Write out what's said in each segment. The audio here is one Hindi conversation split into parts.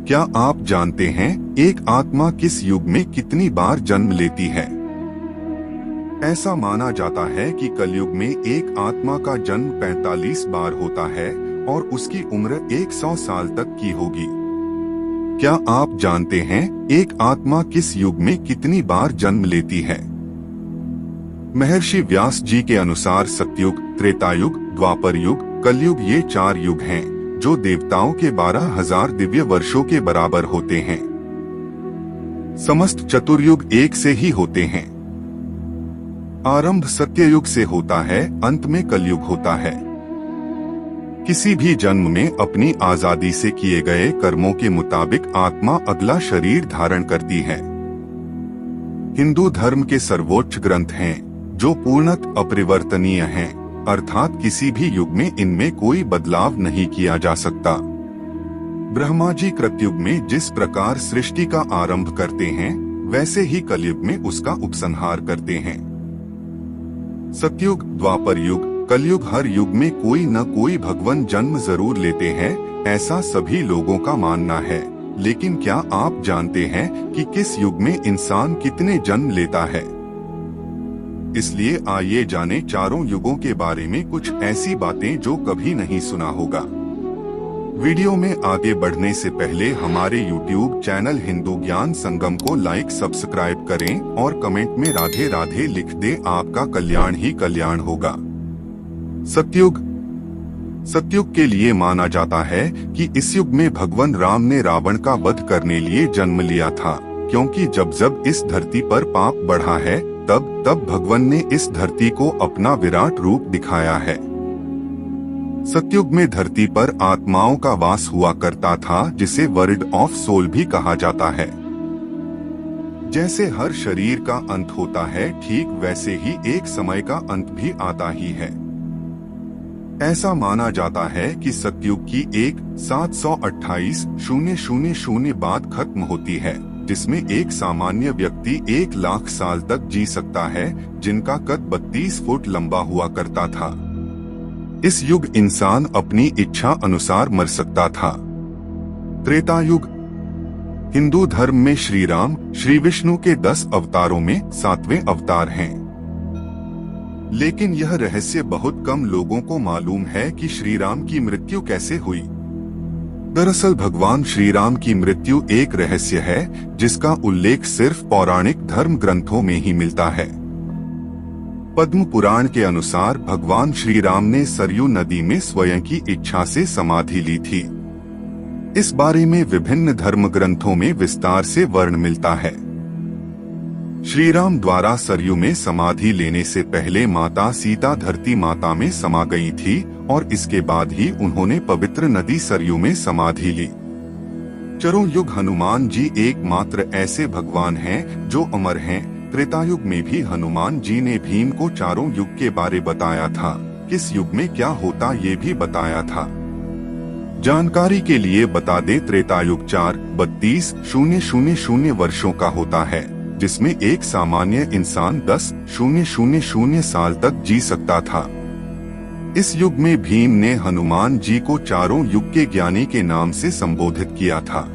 क्या आप जानते हैं एक आत्मा किस युग में कितनी बार जन्म लेती है? ऐसा माना जाता है कि कलयुग में एक आत्मा का जन्म 45 बार होता है और उसकी उम्र 100 साल तक की होगी। क्या आप जानते हैं एक आत्मा किस युग में कितनी बार जन्म लेती है? महर्षि व्यास जी के अनुसार सतयुग, त्रेतायुग, द्वापर युग, कलयुग ये 4 युग हैं, जो देवताओं के 12,000 दिव्य वर्षों के बराबर होते हैं। समस्त चतुर्युग एक से ही होते हैं। आरंभ सत्ययुग से होता है, अंत में कलयुग होता है। किसी भी जन्म में अपनी आजादी से किए गए कर्मों के मुताबिक आत्मा अगला शरीर धारण करती है। हिंदू धर्म के सर्वोच्च ग्रंथ हैं, जो पूर्णतः अपरिवर्तनीय हैं, अर्थात किसी भी युग में इनमें कोई बदलाव नहीं किया जा सकता। ब्रह्मा जी कृतयुग में जिस प्रकार सृष्टि का आरंभ करते हैं, वैसे ही कलयुग में उसका उपसंहार करते हैं। सतयुग, द्वापर युग, कलयुग हर युग में कोई न कोई भगवान जन्म जरूर लेते हैं, ऐसा सभी लोगों का मानना है। लेकिन क्या आप जानते हैं कि किस युग में इंसान कितने जन्म लेता है? इसलिए आइए जाने चारों युगों के बारे में कुछ ऐसी बातें जो कभी नहीं सुना होगा। वीडियो में आगे बढ़ने से पहले हमारे YouTube चैनल हिंदू ज्ञान संगम को लाइक, सब्सक्राइब करें और कमेंट में राधे राधे लिख दें। आपका कल्याण ही कल्याण होगा। सतयुग। सतयुग के लिए माना जाता है कि इस युग में भगवान राम ने रावण का वध करने लिए जन्म लिया था, क्योंकि जब जब इस धरती पर पाप बढ़ा है, तब तब भगवान ने इस धरती को अपना विराट रूप दिखाया है। सतयुग में धरती पर आत्माओं का वास हुआ करता था, जिसे वर्ल्ड ऑफ सोल भी कहा जाता है। जैसे हर शरीर का अंत होता है, ठीक वैसे ही एक समय का अंत भी आता ही है। ऐसा माना जाता है कि सतयुग की एक 728,000 बाद खत्म होती है, जिसमें एक सामान्य व्यक्ति 1,00,000 साल तक जी सकता है, जिनका कद 32 फुट लंबा हुआ करता था। इस युग इंसान अपनी इच्छा अनुसार मर सकता था। त्रेतायुग। हिंदू धर्म में श्री राम, श्री विष्णु के 10 अवतारों में 7वें अवतार हैं। लेकिन यह रहस्य बहुत कम लोगों को मालूम है कि श्री राम की मृत्यु कैसे हुई। दरअसल भगवान श्री राम की मृत्यु एक रहस्य है, जिसका उल्लेख सिर्फ पौराणिक धर्म ग्रंथों में ही मिलता है। पद्म पुराण के अनुसार भगवान श्री राम ने सरयू नदी में स्वयं की इच्छा से समाधि ली थी। इस बारे में विभिन्न धर्म ग्रंथों में विस्तार से वर्ण मिलता है। श्री राम द्वारा सरयू में समाधि लेने से पहले माता सीता धरती माता में समा गई थी और इसके बाद ही उन्होंने पवित्र नदी सरयू में समाधि ली। चारों युग हनुमान जी एकमात्र ऐसे भगवान हैं जो अमर हैं। त्रेतायुग में भी हनुमान जी ने भीम को चारों युग के बारे बताया था, किस युग में क्या होता ये भी बताया था। जानकारी के लिए बता दे, त्रेतायुग 4,32,000 वर्षों का होता है, जिसमें एक सामान्य इंसान 10,000 साल तक जी सकता था। इस युग में भीम ने हनुमान जी को चारों युग के ज्ञानी के नाम से संबोधित किया था।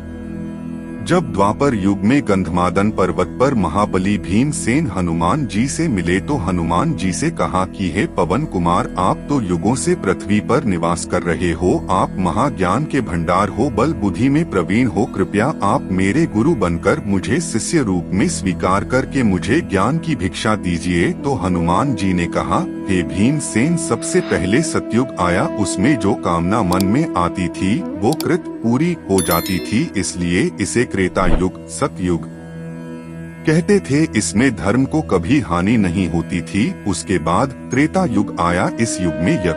जब द्वापर युग में गंधमादन पर्वत पर महाबली भीमसेन हनुमान जी से मिले तो हनुमान जी से कहा कि हे पवन कुमार, आप तो युगों से पृथ्वी पर निवास कर रहे हो, आप महाज्ञान के भंडार हो, बल बुद्धि में प्रवीण हो, कृपया आप मेरे गुरु बनकर मुझे शिष्य रूप में स्वीकार करके मुझे ज्ञान की भिक्षा दीजिए। तो हनुमान जी ने कहा, हे भीमसेन, सबसे पहले सतयुग आया, उसमें जो कामना मन में आती थी वो कृत पूरी हो जाती थी, इसलिए इसे त्रेता युग, सतयुग कहते थे। इसमें धर्म को कभी हानि नहीं होती थी। उसके बाद त्रेता युग आया, इस युग में यज्ञ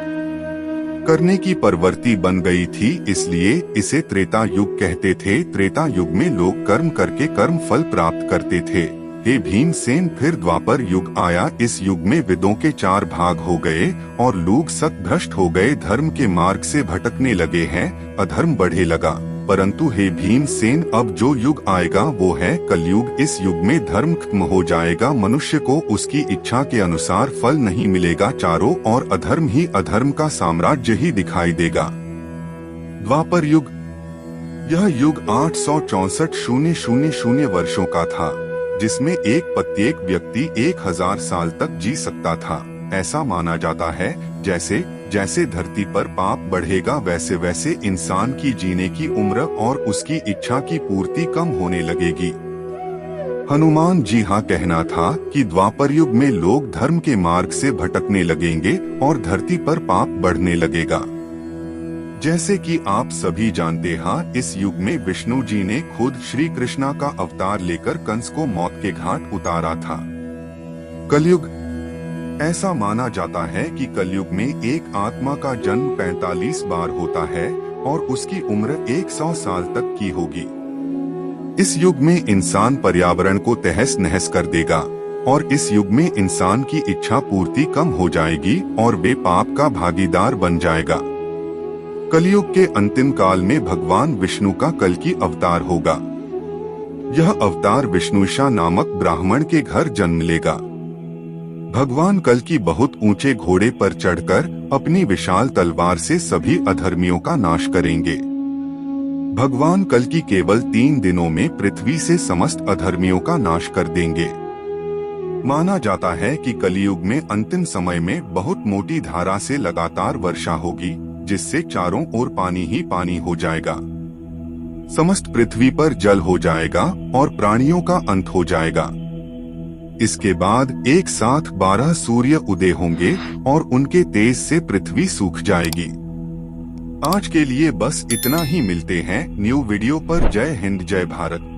करने की प्रवृत्ति बन गई थी, इसलिए इसे त्रेता युग कहते थे। त्रेता युग में लोग कर्म करके कर्म फल प्राप्त करते थे। हे भीमसेन, फिर द्वापर युग आया, इस युग में वेदों के 4 भाग हो गए और लोग सतभ्रष्ट हो गए, धर्म के मार्ग से भटकने लगे हैं, अधर्म बढ़े लगा। परंतु हे भीमसेन, अब जो युग आएगा वो है कलयुग। इस युग में धर्म खत्म हो जाएगा, मनुष्य को उसकी इच्छा के अनुसार फल नहीं मिलेगा, चारों ओर अधर्म ही अधर्म का साम्राज्य ही दिखाई देगा। द्वापर युग। यह युग 864,000 वर्षों का था, जिसमें प्रत्येक व्यक्ति 1000 साल तक जी सकता था। ऐसा माना जाता है जैसे जैसे धरती पर पाप बढ़ेगा वैसे वैसे इंसान की जीने की उम्र और उसकी इच्छा की पूर्ति कम होने लगेगी। हनुमान जी हाँ कहना था कि द्वापर युग में लोग धर्म के मार्ग से भटकने लगेंगे और धरती पर पाप बढ़ने लगेगा। जैसे कि आप सभी जानते हैं, इस युग में विष्णु जी ने खुद श्री कृष्णा का अवतार लेकर कंस को मौत के घाट उतारा था। कलयुग। ऐसा माना जाता है कि कलयुग में एक आत्मा का जन्म 45 बार होता है और उसकी उम्र 100 साल तक की होगी। इस युग में इंसान पर्यावरण को तहस नहस कर देगा और इस युग में इंसान की इच्छा पूर्ति कम हो जाएगी और वे पाप का भागीदार बन जाएगा। कलयुग के अंतिम काल में भगवान विष्णु का कल्कि अवतार होगा। यह अवतार विष्णुशा नामक ब्राह्मण के घर जन्म लेगा। भगवान कल्कि बहुत ऊंचे घोड़े पर चढ़कर अपनी विशाल तलवार से सभी अधर्मियों का नाश करेंगे। भगवान कल्कि केवल 3 दिनों में पृथ्वी से समस्त अधर्मियों का नाश कर देंगे। माना जाता है कि कलियुग में अंतिम समय में बहुत मोटी धारा से लगातार वर्षा होगी, जिससे चारों ओर पानी ही पानी हो जाएगा। समस्त पृथ्वी पर जल हो जाएगा और प्राणियों का अंत हो जाएगा। इसके बाद एक साथ 12 सूर्य उदय होंगे और उनके तेज से पृथ्वी सूख जाएगी। आज के लिए बस इतना ही। मिलते हैं न्यू वीडियो पर। जय हिंद, जय भारत।